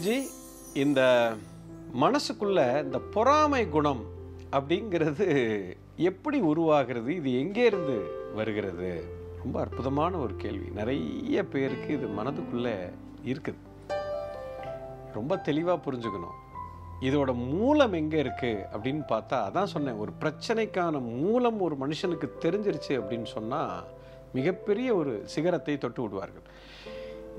குருஜி, இந்த மனசுக்குள்ள இந்த பொறாமை குணம் அப்படிங்கிறது எப்படி உருவாகிறது? இது எங்கே இருந்து வருகிறது? ரொம்ப அற்புதமான ஒரு கேள்வி. நிறைய பேருக்கு இது மனதுக்குள்ள இருக்குது. ரொம்ப தெளிவாக புரிஞ்சுக்கணும். இதோட மூலம் எங்கே இருக்குது அப்படின்னு பார்த்தா, அதான் சொன்னேன், ஒரு பிரச்சனைக்கான மூலம் ஒரு மனுஷனுக்கு தெரிஞ்சிருச்சு அப்படின்னு சொன்னால் மிகப்பெரிய ஒரு சிகரத்தை தொட்டு விடுவார்கள்.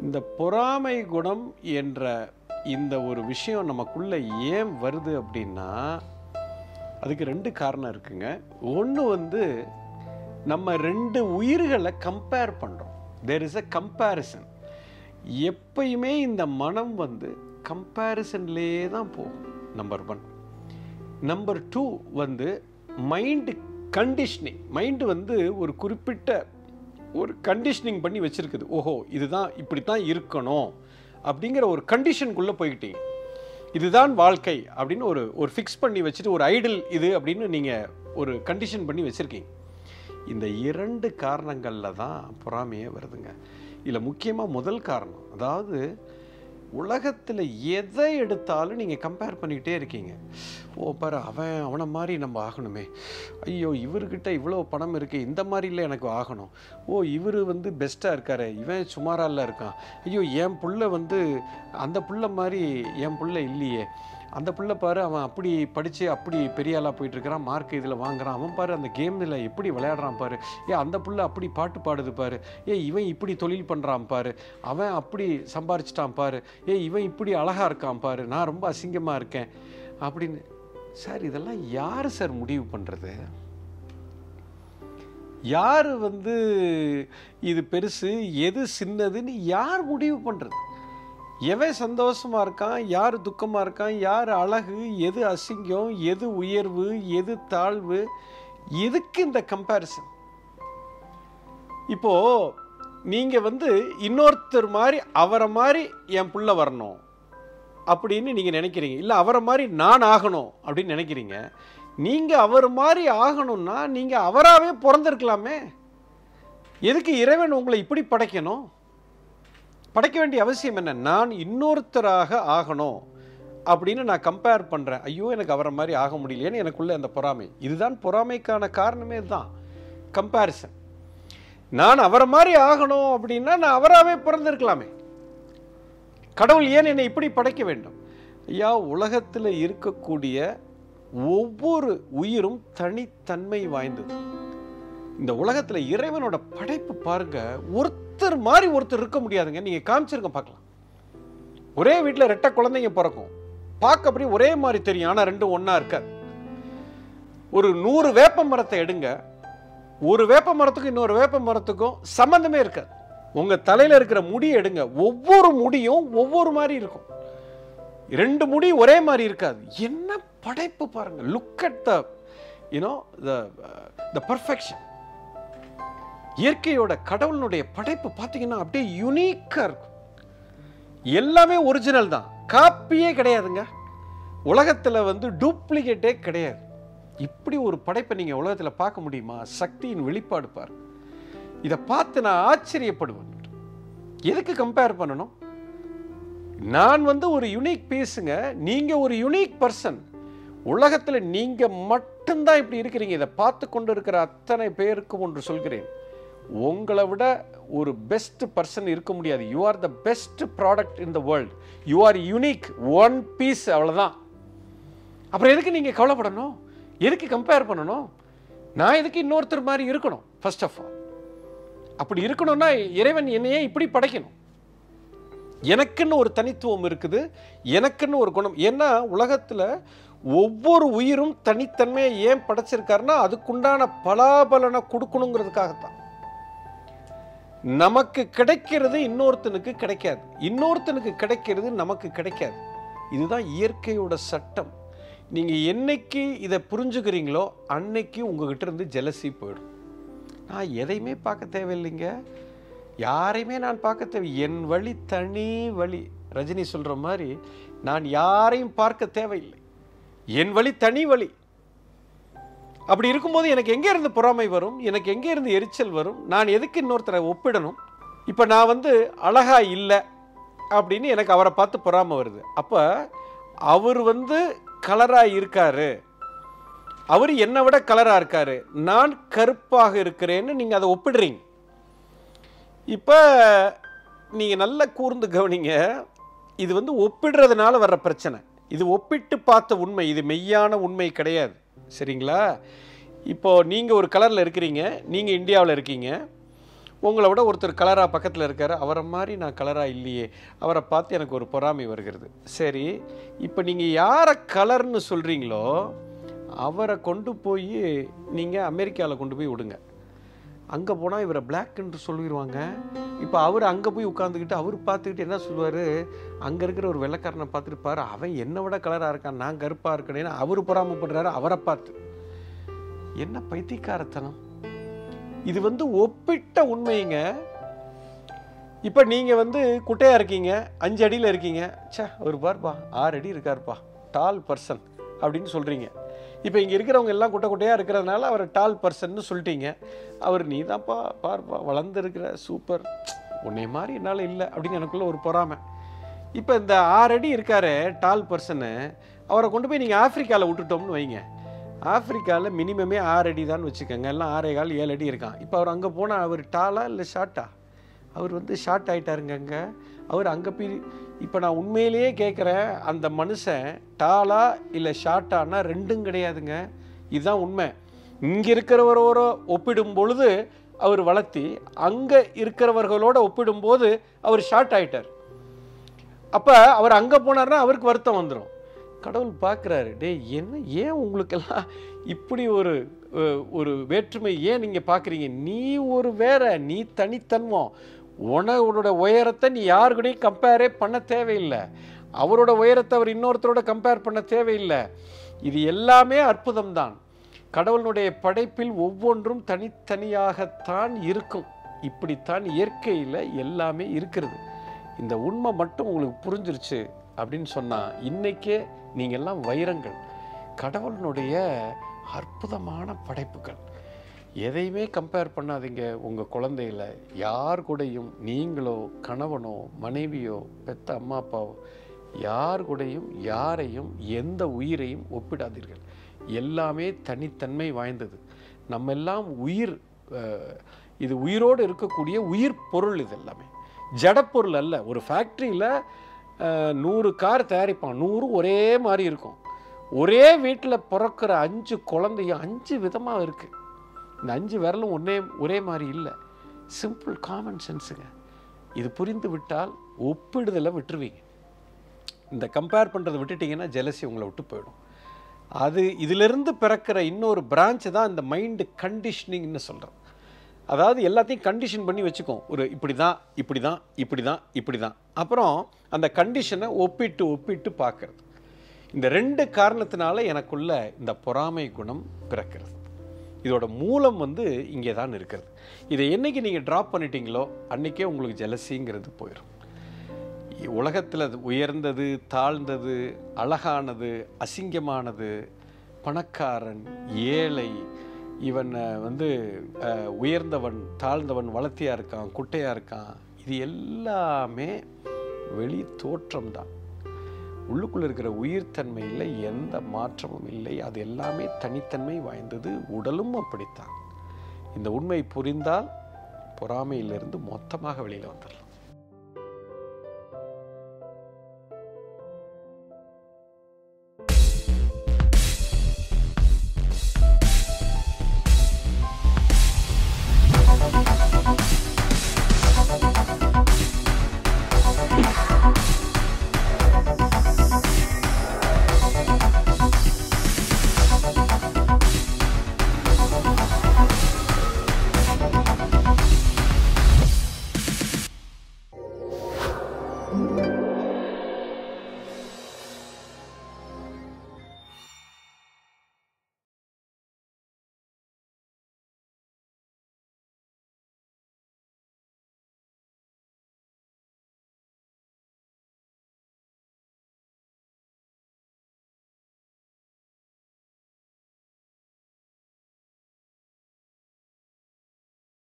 இந்த பொறாமை குணம் என்ற இந்த ஒரு விஷயம் நமக்குள்ள ஏன் வருது அப்படின்னா, அதுக்கு 2 காரணம் இருக்குங்க. ஒன்று நம்ம 2 உயிர்களை கம்பேர் பண்ணுறோம். There is a comparison. எப்பயுமே இந்த மனம் கம்பேரிசன்லேயே தான் போகும். Number 1. Number 2 mind conditioning. Mind ஒரு குறிப்பிட்ட ஒரு கண்டிஷனிங் பண்ணி வச்சிருக்குது. ஓஹோ, இதுதான் இப்படி தான் இருக்கணும் அப்படிங்கிற ஒரு கண்டிஷனுக்குள்ளே போய்கிட்டீங்க. இதுதான் வாழ்க்கை அப்படின்னு ஒரு ஃபிக்ஸ் பண்ணி வச்சுட்டு, ஒரு ஐடில் இது அப்படின்னு நீங்கள் ஒரு கண்டிஷன் பண்ணி வச்சுருக்கீங்க. இந்த 2 காரணங்களில் தான் பொறாமையே வருதுங்க. இதில் முக்கியமாக முதல் காரணம், அதாவது உலகத்தில் எதை எடுத்தாலும் நீங்கள் கம்பேர் பண்ணிக்கிட்டே இருக்கீங்க. ஓ பாரு, அவனை மாதிரி நம்ம ஆகணுமே, ஐயோ இவர்கிட்ட இவ்வளோ பணம் இருக்குது, இந்த மாதிரில எனக்கு ஆகணும், ஓ இவர் பெஸ்ட்டாக இருக்காரு, இவன் சுமாரால இருக்கான், ஐயோ என் புள்ள அந்த புள்ள மாதிரி என் புள்ள இல்லையே, அந்த புள்ள பாரு அவன் அப்படி படித்து அப்படி பெரிய ஆளாக போயிட்டுருக்கிறான், மார்க் இதில் வாங்குறான், அவன் பாரு அந்த கேமில் எப்படி விளையாடுறான் பாரு, அந்த புள்ள அப்படி பாட்டு பாடுது பாரு, இவன் இப்படி தொழில் பண்ணுறான் பாரு, அவன் அப்படி சம்பாரிச்சிட்டான் பாரு, இவன் இப்படி அழகாக இருக்கான் பாரு, நான் ரொம்ப அசிங்கமாக இருக்கேன் அப்படின்னு. சார், இதெல்லாம் யார் சார் முடிவு பண்ணுறது? யார் இது பெருசு எது சின்னதுன்னு யார் முடிவு பண்ணுறது? எவன் சந்தோஷமாக இருக்கான், யார் துக்கமாக இருக்கான், யார் அழகு, எது அசிங்கம், எது உயர்வு, எது தாழ்வு, எதுக்கு இந்த கம்பேரிசன்? இப்போ நீங்கள் இன்னொருத்தர் மாதிரி அவரை மாதிரி என் புள்ள வரணும் அப்படின்னு நீங்கள் நினைக்கிறீங்க, இல்லை அவரை மாதிரி நான் ஆகணும் அப்படின்னு நினைக்கிறீங்க. நீங்கள் அவர் மாதிரி ஆகணும்னா நீங்கள் அவராகவே பிறந்திருக்கலாமே. எதுக்கு இறைவன் உங்களை இப்படி படைக்கணும்? படைக்க வேண்டிய அவசியம் என்ன? நான் இன்னொருத்தராக ஆகணும் அப்படின்னு நான் கம்பேர் பண்ணுறேன். ஐயோ எனக்கு அவரை மாதிரி ஆக முடியலையேன்னு எனக்குள்ள அந்த பொறாமை. இதுதான் பொறாமைக்கான காரணமே தான், கம்பேரிசன். நான் அவரை மாதிரி ஆகணும் அப்படின்னா நான் அவராகவே பிறந்திருக்கலாமே. கடவுள் ஏன் என்னை இப்படி படைக்க வேண்டும்? ஐயா, உலகத்தில் இருக்கக்கூடிய ஒவ்வொரு உயிரும் தனித்தன்மை வாய்ந்தது. இந்த உலகத்தில் இறைவனோட படைப்பு பாருங்க, ஒருத்தர் மாதிரி ஒருத்தர் இருக்க முடியாதுங்க. நீங்கள் காமிச்சிருங்க பார்க்கலாம். ஒரே வீட்டில் 2 குழந்தைங்க பிறக்கும், பார்க்க அப்படி ஒரே மாதிரி தெரியும், ஆனால் 2 ஒன்றா இருக்காது. ஒரு 100 வேப்ப மரத்தை எடுங்க, ஒரு வேப்ப மரத்துக்கும் இன்னொரு வேப்ப மரத்துக்கும் சம்பந்தமே இருக்காது. உங்கள் தலையில் இருக்கிற முடியை எடுங்க, ஒவ்வொரு முடியும் ஒவ்வொரு மாதிரி இருக்கும். 2 முடி ஒரே மாதிரி இருக்காது. என்ன படைப்பு பாருங்க. Look at the perfection. இயற்கையோட கடவுளுடைய படைப்பு பார்த்தீங்கன்னா அப்படியே யூனிக்காக இருக்கும். எல்லாமே ஒரிஜினல் தான், காப்பியே கிடையாதுங்க. உலகத்தில் டூப்ளிகேட்டே கிடையாது. இப்படி ஒரு படைப்பை நீங்கள் உலகத்தில் பார்க்க முடியுமா? சக்தியின் வெளிப்பாடு பாருங்க. இதை பார்த்து நான் ஆச்சரியப்படுவேன். எதுக்கு கம்பேர் பண்ணணும்? நான் ஒரு யுனிக் பீஸுங்க, நீங்கள் ஒரு யுனிக் பர்சன். உலகத்தில் நீங்கள் மட்டும்தான் இப்படி இருக்கிறீங்க. இதை பார்த்து கொண்டு இருக்கிற அத்தனை பேருக்கு ஒன்று சொல்கிறேன், உங்களை விட ஒரு பெஸ்ட் பர்சன் இருக்க முடியாது. You are the best product in the world. You are unique, one piece, அவ்வளோதான். அப்புறம் எதுக்கு நீங்கள் கவலைப்படணும்? எதுக்கு கம்பேர் பண்ணணும்? நான் எதுக்கு இன்னொருத்தர் மாதிரி இருக்கணும்? ஃபர்ஸ்ட் ஆஃப் ஆல், அப்படி இருக்கணும்னா இறைவன் என்னையே இப்படி படைக்கணும். எனக்குன்னு ஒரு தனித்துவம் இருக்குது, எனக்குன்னு ஒரு குணம். ஏன்னா உலகத்தில் ஒவ்வொரு உயிரும் தனித்தன்மையை ஏன் படைச்சிருக்காருன்னா அதுக்குண்டான பலாபலனை கொடுக்கணுங்கிறதுக்காகத்தான். நமக்கு கிடைக்கிறது இன்னொருத்தனுக்கு கிடைக்காது, இன்னொருத்தனுக்கு கிடைக்கிறது நமக்கு கிடைக்காது. இதுதான் இயற்கையோட சட்டம். நீங்கள் என்னைக்கு இதை புரிஞ்சுக்கிறீங்களோ அன்னைக்கு உங்ககிட்ட இருந்து ஜெலசி போயிடும். நான் எதையுமே பார்க்க தேவையில்லைங்க, யாரையுமே நான் பார்க்க தேவை, என் வழி தனி வழி. ரஜினி சொல்கிற மாதிரி நான் யாரையும் பார்க்க தேவையில்லை, என் வழி தனி வழி. அப்படி இருக்கும்போது எனக்கு எங்கே இருந்து பொறாமை வரும்? எனக்கு எங்கே இருந்து எரிச்சல் வரும்? நான் எதுக்கு இன்னொருத்தரை ஒப்பிடணும்? இப்போ நான் அழகா இல்லை அப்படின்னு எனக்கு அவரை பார்த்து பொறாமை வருது. அப்போ அவர் கலராக இருக்காரு, அவர் என்னை விட கலராக இருக்காரு, நான் கருப்பாக இருக்கிறேன்னு நீங்கள் அதை ஒப்பிடுறீங்க. இப்போ நீங்கள் நல்லா கூர்ந்து கவனிங்க, இது ஒப்பிடுறதுனால வர்ற பிரச்சனை. இது ஒப்பிட்டு பார்த்த உண்மை, இது மெய்யான உண்மை கிடையாது. சரிங்களா? இப்போது நீங்கள் ஒரு கலரில் இருக்கிறீங்க, நீங்கள் இந்தியாவில் இருக்கீங்க, உங்களை விட ஒருத்தர் கலராக பக்கத்தில் இருக்கார், அவரை மாதிரி நான் கலராக இல்லையே, அவரை பார்த்து எனக்கு ஒரு பொறாமை வருகிறது. சரி, இப்போ நீங்கள் யாரை கலர்னு சொல்கிறீங்களோ அவரை கொண்டு போய் நீங்கள் அமெரிக்காவில் கொண்டு போய் விடுங்க. அங்கே போனால் இவரை பிளாக்ன்னு சொல்லிடுவாங்க. இப்போ அவர் அங்கே போய் உட்காந்துக்கிட்டு அவர் பார்த்துக்கிட்டு என்ன சொல்லுவார், அங்கே இருக்கிற ஒரு வெள்ளைக்காரனை பார்த்துட்டு பாரு, அவன் என்னை விட கலராக இருக்கான், நான் கருப்பாக இருக்கேன்னு அவர் பொறாமைப்படுறாரு அவரை பார்த்து. என்ன பைத்தியக்காரத்தனம் இது! ஒப்பிட்ட உண்மைங்க. இப்போ நீங்கள் குட்டையாக இருக்கீங்க, 5 அடியில் இருக்கீங்க, சே அவர் பார்ப்பா 6 அடி இருக்காருப்பா, டால் பர்சன் அப்படின்னு சொல்கிறீங்க. இப்போ இங்கே இருக்கிறவங்க எல்லாம் குட்டை குட்டையாக இருக்கிறதுனால அவர் டால் பர்சன்னு சொல்லிட்டீங்க. அவர் நீ தான்ப்பா பார்ப்பா வளர்ந்துருக்கிற, சூப்பர், உன்னை மாதிரி என்னால் இல்லை அப்படின்னு எனக்குள்ள ஒரு பொறாமை. இப்போ இந்த 6 அடி இருக்காரு டால் பர்சனு, அவரை கொண்டு போய் நீங்கள் ஆஃப்ரிக்காவில் விட்டுட்டோம்னு வைங்க. ஆஃப்ரிக்காவில் மினிமமே 6 அடி தான் வச்சுக்கோங்க, எல்லாம் 6.25 7 அடி இருக்கான். இப்போ அவர் அங்கே போனால் அவர் டாலா இல்லை ஷார்ட்டா? அவர் ஷார்ட் ஆகிட்டாருங்க அங்கே. அவர் அங்கே போய் இப்போ நான் உண்மையிலேயே கேட்குறேன், அந்த மனுஷன் டாலா இல்லை ஷார்ட்டானா ரெண்டும் கிடையாதுங்க. இதுதான் உண்மை. இங்கே இருக்கிறவரோட ஒப்பிடும் பொழுது அவர் வளர்த்தி, அங்கே இருக்கிறவர்களோட ஒப்பிடும்போது அவர் ஷார்ட் ஆகிட்டார். அப்போ அவர் அங்கே போனார்னா அவருக்கு வருத்தம் வந்துடும். கடவுள் பார்க்குறாரு, டே என்ன, ஏன் உங்களுக்கெல்லாம் இப்படி ஒரு வேற்றுமை ஏன் நீங்கள் பார்க்குறீங்க? நீ ஒரு வேற, நீ தனித்தன்மம், உன்னோட உயரத்தை நீ யாருக்கூடையும் கம்பேரே பண்ண தேவையில்லை, அவரோட உயரத்தை அவர் இன்னொருத்தரோட கம்பேர் பண்ண தேவையில்லை. இது எல்லாமே அற்புதம்தான். கடவுளுடைய படைப்பில் ஒவ்வொன்றும் தனித்தனியாகத்தான் இருக்கும். இப்படித்தான் இயற்கையில் எல்லாமே இருக்கிறது. இந்த உண்மை மட்டும் உங்களுக்கு புரிஞ்சிருச்சு அப்படின்னு சொன்னால் இன்றைக்கே நீங்கள்லாம் வைரங்கள், கடவுளுடைய அற்புதமான படைப்புகள். எதையுமே கம்பேர் பண்ணாதீங்க. உங்கள் குழந்தைகளை யார் கூடயும், நீங்களோ கணவனோ மனைவியோ பெத்த அம்மா அப்பாவோ யார் கூடயும் யாரையும் எந்த உயிரையும் ஒப்பிடாதீர்கள். எல்லாமே தனித்தன்மை வாய்ந்தது. நம்ம எல்லாம் உயிர், இது உயிரோடு இருக்கக்கூடிய உயிர் பொருள். இது எல்லாமே ஜடப்பொருள் அல்ல. ஒரு ஃபேக்ட்ரியில் 100 கார் தயாரிப்பான், 100 ஒரே மாதிரி இருக்கும். ஒரே வீட்டில் பிறக்கிற 5 குழந்தையும் 5 விதமாக இருக்குது. இந்த 5 விரலும் ஒரே மாதிரி இல்லை. சிம்பிள் காமன் சென்ஸுங்க. இது புரிந்து விட்டால் ஒப்பிடுதலை விட்டுருவீங்க. இந்த கம்பேர் பண்ணுறதை விட்டுட்டிங்கன்னா ஜெலசி உங்களை விட்டு போயிடும். அது இதிலிருந்து பிறக்கிற இன்னொரு பிரான்ச்சு தான் இந்த மைண்டு கண்டிஷனிங்னு சொல்கிறோம். அதாவது எல்லாத்தையும் கண்டிஷன் பண்ணி வச்சுக்கோம். ஒரு இப்படி தான் இப்படி தான் இப்படி தான் இப்படி தான், அப்புறம் அந்த கண்டிஷனை ஒப்பிட்டு பார்க்கறது. இந்த 2 காரணத்தினால எனக்குள்ள இந்த பொறாமை குணம் பிறக்கிறது. இதோட மூலம் இங்கே தான் இருக்கிறது. இதை என்னைக்கு நீங்கள் ட்ராப் பண்ணிட்டீங்களோ அன்றைக்கே உங்களுக்கு ஜெலசிங்கிறது போயிடும். உலகத்தில் உயர்ந்தது, தாழ்ந்தது, அழகானது, அசிங்கமானது, பணக்காரன், ஏழை, இவன் உயர்ந்தவன், தாழ்ந்தவன், வளர்த்தியாக இருக்கான், குட்டையாக இருக்கான், இது எல்லாமே வெளி தோற்றம்தான். உள்ளுக்குள்ளே இருக்கிற உயிர்த்தன்மையில் எந்த மாற்றமும் இல்லை. அது எல்லாமே தனித்தன்மை வாய்ந்தது. உடலும் அப்படித்தான். இந்த உண்மை புரிந்தால் பொறாமையிலிருந்து மொத்தமாக வெளியில் வந்துடலாம்.